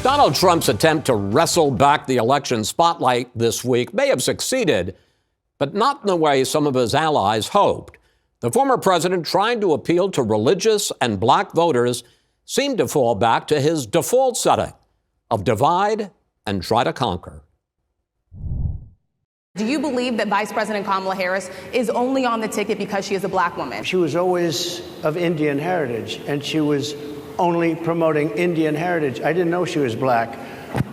Donald Trump's attempt to wrestle back the election spotlight this week may have succeeded, but not in the way some of his allies hoped. The former president, trying to appeal to religious and black voters, seemed to fall back to his default setting of divide and try to conquer. Do you believe that Vice President Kamala Harris is only on the ticket because she is a black woman? She was always of Indian heritage, and she was only promoting Indian heritage. I didn't know she was black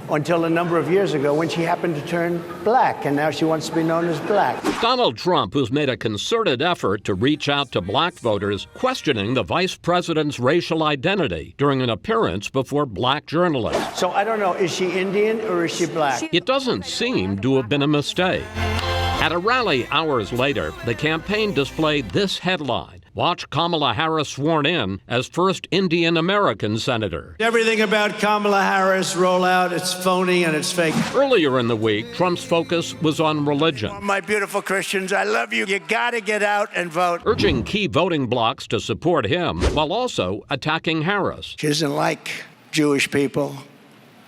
until a number of years ago when she happened to turn black, and now she wants to be known as black. Donald Trump, who's made a concerted effort to reach out to black voters, questioning the vice president's racial identity during an appearance before black journalists. So I don't know, is she Indian or is she black? It doesn't seem to have been a mistake. At a rally hours later, the campaign displayed this headline: "Watch Kamala Harris sworn in as first Indian American senator." Everything about Kamala Harris roll out, it's phony and it's fake. Earlier in the week, Trump's focus was on religion, My beautiful Christians, I love you. You gotta get out and vote. urging key voting blocs to support him while also attacking Harris. She doesn't like Jewish people.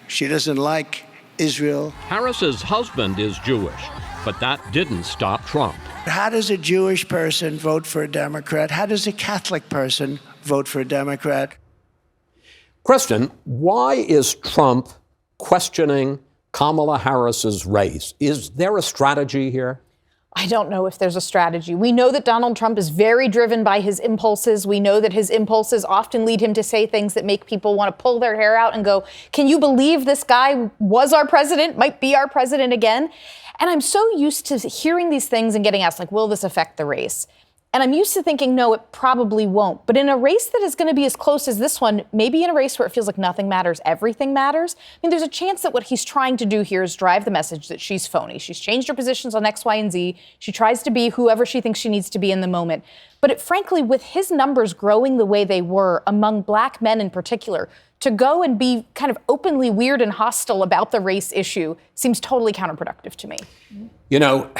She doesn't like Israel. Harris's husband is Jewish, but that didn't stop Trump. How does a Jewish person vote for a Democrat? How does a Catholic person vote for a Democrat? Kristen, why is Trump questioning Kamala Harris's race? Is there a strategy here? I don't know if there's a strategy. We know that Donald Trump is very driven by his impulses. We know that his impulses often lead him to say things that make people want to pull their hair out and go, can you believe this guy was our president, might be our president again? And I'm so used to hearing these things and getting asked, like, will this affect the race? And I'm used to thinking, no, it probably won't. But in a race that is going to be as close as this one, maybe in a race where it feels like nothing matters, everything matters. I mean, there's a chance that what he's trying to do here is drive the message that she's phony. She's changed her positions on X, Y, and Z. She tries to be whoever she thinks she needs to be in the moment. But frankly, with his numbers growing the way they were among black men in particular, to go and be kind of openly weird and hostile about the race issue seems totally counterproductive to me. You know,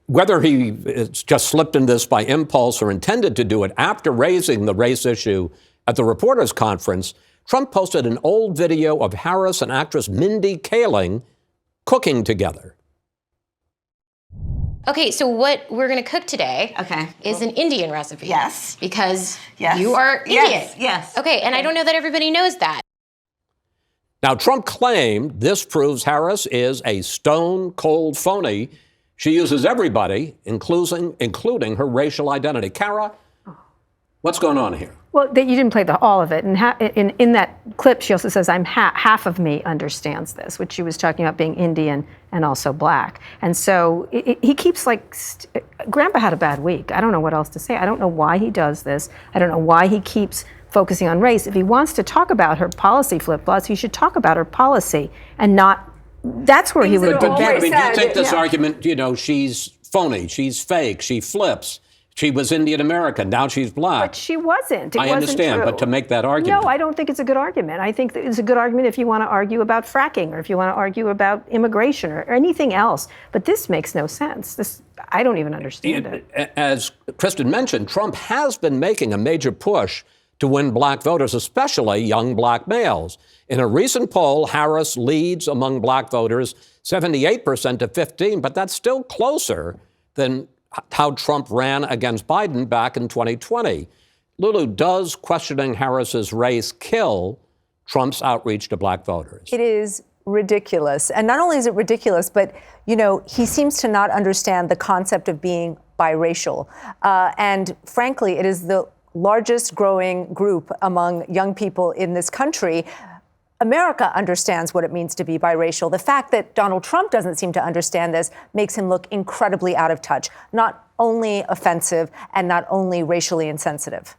whether he just slipped in this by impulse or intended to do it after raising the race issue at the reporters' conference, Trump posted an old video of Harris and actress Mindy Kaling cooking together. Okay, so what we're going to cook today is an Indian recipe. Yes. Because you are Indian. Yes. Okay, and I don't know that everybody knows that. Now, Trump claimed this proves Harris is a stone-cold phony. She uses everybody, including her racial identity. Kara, what's going on here? Well, you didn't play all of it. And in that clip, she also says, half of me understands this, which she was talking about being Indian and also black. And so he keeps Grandpa had a bad week. I don't know what else to say. I don't know why he does this. I don't know why he keeps focusing on race. If he wants to talk about her policy flip-flops, he should talk about her policy and not. That's where he would do better. I mean, you take this argument, she's phony, she's fake, she flips. She was Indian American, now she's black. But she wasn't. I understand, but to make that argument. No, I don't think it's a good argument. I think that it's a good argument if you want to argue about fracking or if you want to argue about immigration or anything else. But this makes no sense. I don't even understand it. As Kristen mentioned, Trump has been making a major push to win black voters, especially young black males. In a recent poll, Harris leads among black voters 78% to 15%, but that's still closer than how Trump ran against Biden back in 2020. Lulu, does questioning Harris's race kill Trump's outreach to black voters? It is ridiculous. And not only is it ridiculous, but, he seems to not understand the concept of being biracial. And frankly, it is the largest growing group among young people in this country. America understands what it means to be biracial. The fact that Donald Trump doesn't seem to understand this makes him look incredibly out of touch, not only offensive and not only racially insensitive.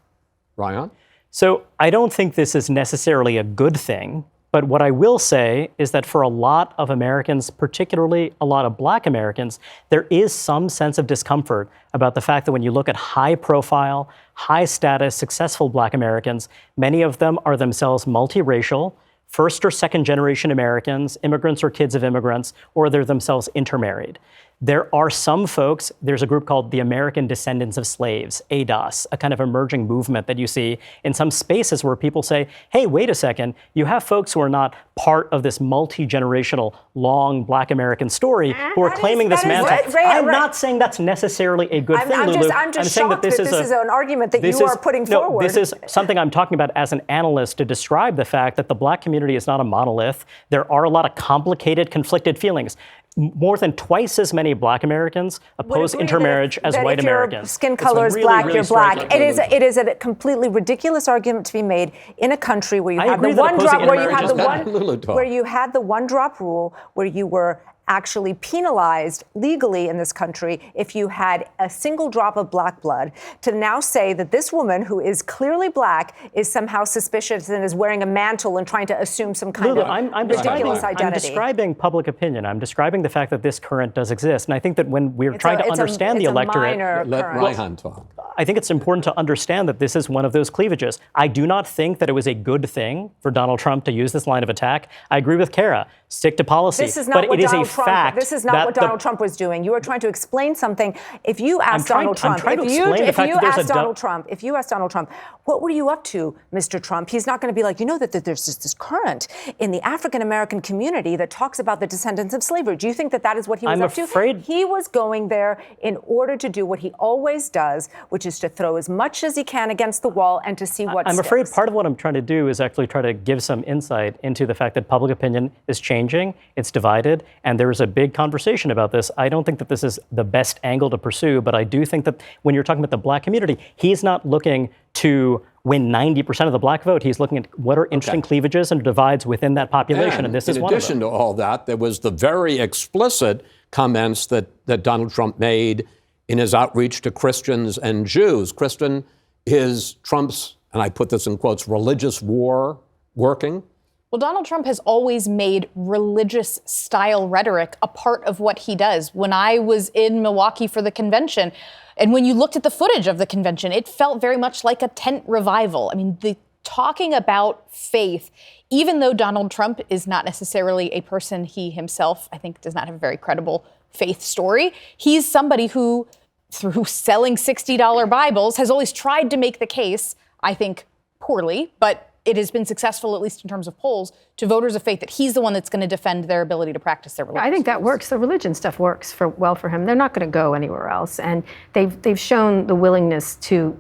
Ryan? So I don't think this is necessarily a good thing. But what I will say is that for a lot of Americans, particularly a lot of black Americans, there is some sense of discomfort about the fact that when you look at high profile, high status, successful black Americans, many of them are themselves multiracial, first or second generation Americans, immigrants or kids of immigrants, or they're themselves intermarried. There are some folks, there's a group called the American Descendants of Slaves, ADOS, a kind of emerging movement that you see in some spaces where people say, hey, wait a second, you have folks who are not part of this multi-generational, long Black American story who are claiming this mantle. I'm not saying that's necessarily a good thing, Lulu. I'm just saying shocked that this is an argument that you are putting forward. This is something I'm talking about as an analyst to describe the fact that the Black community is not a monolith. There are a lot of complicated, conflicted feelings. More than twice as many Black Americans oppose intermarriage as white Americans. If your skin color is black, you're black. It is a completely ridiculous argument to be made in a country where you have the one drop, where you had the one drop rule, where you were actually penalized legally in this country if you had a single drop of black blood, to now say that this woman who is clearly black is somehow suspicious and is wearing a mantle and trying to assume some kind of ridiculous identity. I'm describing public opinion. I'm describing the fact that this current does exist. And I think that when we're trying to understand the electorate, let Reihan talk. I think it's important to understand that this is one of those cleavages. I do not think that it was a good thing for Donald Trump to use this line of attack. I agree with Kara. Stick to policy. This is not what Donald Trump. This is not what Donald Trump was doing. You are trying to explain something. If you asked Donald Trump, if you asked Donald Trump, what were you up to, Mr. Trump? He's not going to be like, you know, that there's this current in the African American community that talks about the descendants of slavery. Do you think that is what he was up to? He was going there in order to do what he always does, which is to throw as much as he can against the wall and to see what sticks. I'm afraid part of what I'm trying to do is actually try to give some insight into the fact that public opinion is changing, it's divided, and there is a big conversation about this. I don't think that this is the best angle to pursue, but I do think that when you're talking about the Black community, he's not looking to win 90% of the Black vote. He's looking at what are interesting cleavages and divides within that population, and this is one of them. In addition to all that, there was the very explicit comments that Donald Trump made in his outreach to Christians and Jews. Kristen, is Trump's, and I put this in quotes, religious war working? Well, Donald Trump has always made religious style rhetoric a part of what he does. When I was in Milwaukee for the convention, and when you looked at the footage of the convention, it felt very much like a tent revival. I mean, the talking about faith, even though Donald Trump is not necessarily a person, he himself, I think, does not have a very credible faith story. He's somebody who, through selling $60 Bibles, has always tried to make the case, I think poorly, but it has been successful, at least in terms of polls, to voters of faith that he's the one that's going to defend their ability to practice their religion. I think that works. The religion stuff works well for him. They're not going to go anywhere else. And they've shown the willingness to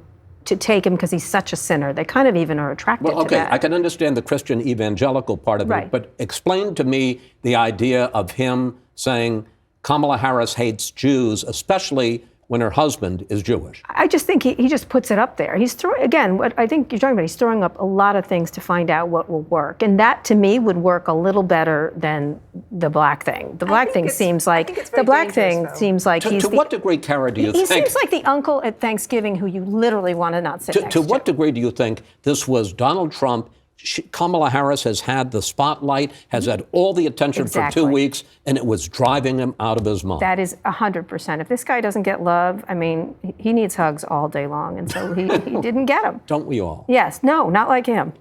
take him because he's such a sinner. They kind of even are attracted to that. I can understand the Christian evangelical part of it, but explain to me the idea of him saying Kamala Harris hates Jews, especially when her husband is Jewish. I just think he just puts it up there. He's throwing, again, what I think you're talking about, he's throwing up a lot of things to find out what will work. And that, to me, would work a little better than the black thing. The black thing seems like, he's To what degree, Kara, do you think? He seems like the uncle at Thanksgiving who you literally want to not sit next to. To what degree do you think this was Donald Trump? Kamala Harris has had the spotlight, has had all the attention for 2 weeks, and it was driving him out of his mind. That is 100%. If this guy doesn't get love, I mean, he needs hugs all day long, and so he didn't get them. Don't we all? Yes. No, not like him.